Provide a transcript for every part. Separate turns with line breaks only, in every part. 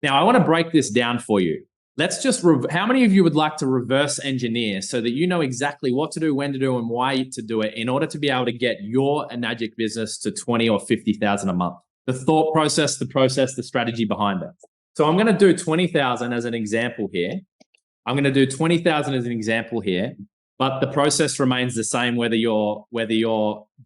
Now, I want to break this down for you. Let's just, how many of you would like to reverse engineer so that you know exactly what to do, when to do, and why to do it in order to be able to get your Enagic business to 20 or 50,000 a month? The thought process, the strategy behind it. So I'm going to do 20,000 as an example here. I'm going to do 20,000 as an example here, but the process remains the same whether you're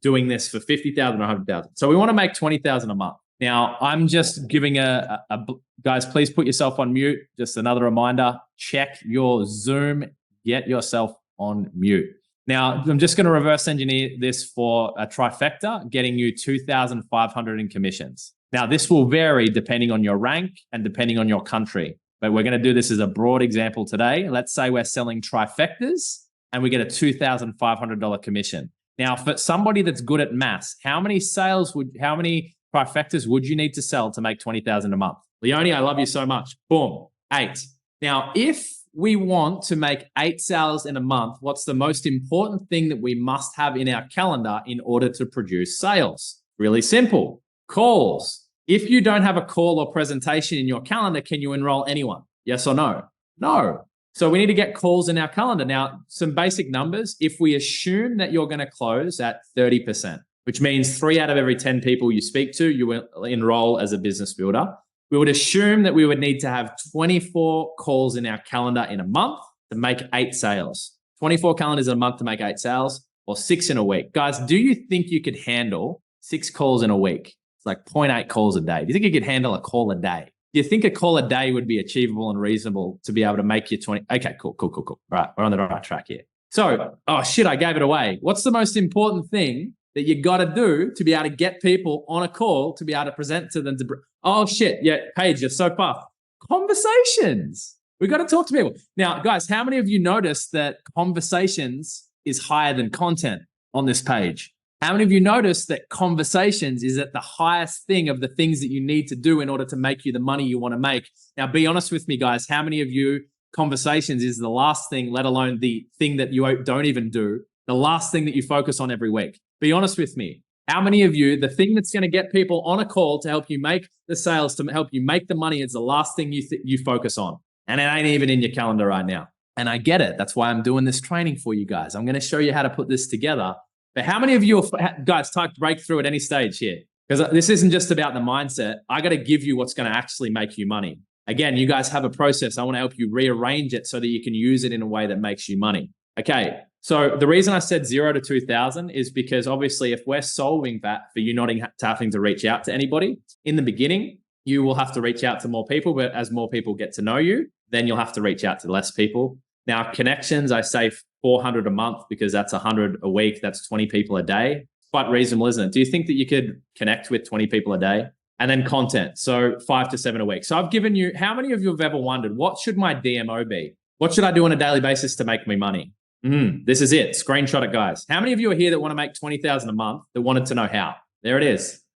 doing this for 50,000 or 100,000. So we want to make 20,000 a month. Now, I'm just giving guys, please put yourself on mute. Just another reminder, check your Zoom, get yourself on mute. Now, I'm just going to reverse engineer this for a trifecta, getting you 2,500 in commissions. Now, this will vary depending on your rank and depending on your country, but we're going to do this as a broad example today. Let's say we're selling trifectas and we get a $2,500 commission. Now, for somebody that's good at maths, how many trifectas would you need to sell to make 20,000 a month? Leonie, I love you so much. Boom, 8. Now, if we want to make 8 sales in a month, what's the most important thing that we must have in our calendar in order to produce sales? Really simple, calls. If you don't have a call or presentation in your calendar, can you enroll anyone? Yes or no? No. So we need to get calls in our calendar. Now, some basic numbers. If we assume that you're going to close at 30%, which means 3 out of every 10 people you speak to, you will enroll as a business builder. We would assume that we would need to have 24 calls in our calendar in a month to make 8 sales. 24 calendars in a month to make 8 sales, or 6 in a week. Guys, do you think you could handle 6 calls in a week? It's like 0.8 calls a day. Do you think you could handle a call a day? Do you think a call a day would be achievable and reasonable to be able to make you 20? Okay, cool. All right, we're on the right track here. So, oh shit, I gave it away. What's the most important thing that you got to do to be able to get people on a call to be able to present to them? Oh shit, yeah, Paige, you're so fast. Conversations. We got to talk to people. Now, guys, how many of you noticed that conversations is higher than content on this page? How many of you noticed that conversations is at the highest thing of the things that you need to do in order to make you the money you want to make? Now, be honest with me, guys. How many of you conversations is the last thing, let alone the thing that you don't even do, the last thing that you focus on every week? Be honest with me. How many of you, the thing that's going to get people on a call to help you make the sales, to help you make the money, is the last thing you focus on? And it ain't even in your calendar right now. And I get it. That's why I'm doing this training for you guys. I'm going to show you how to put this together. But how many of you guys type breakthrough at any stage here? Because this isn't just about the mindset. I got to give you what's going to actually make you money. Again, you guys have a process. I want to help you rearrange it so that you can use it in a way that makes you money. Okay. So the reason I said 0 to 2,000 is because obviously if we're solving that for you not having to reach out to anybody, in the beginning, you will have to reach out to more people, but as more people get to know you, then you'll have to reach out to less people. Now, connections, I say 400 a month because that's 100 a week. That's 20 people a day. Quite reasonable, isn't it? Do you think that you could connect with 20 people a day? And then content, so 5 to 7 a week. So I've given you, how many of you have ever wondered, what should my DMO be? What should I do on a daily basis to make me money? This is it. Screenshot it, guys. How many of you are here that want to make 20,000 a month that wanted to know how? There it is.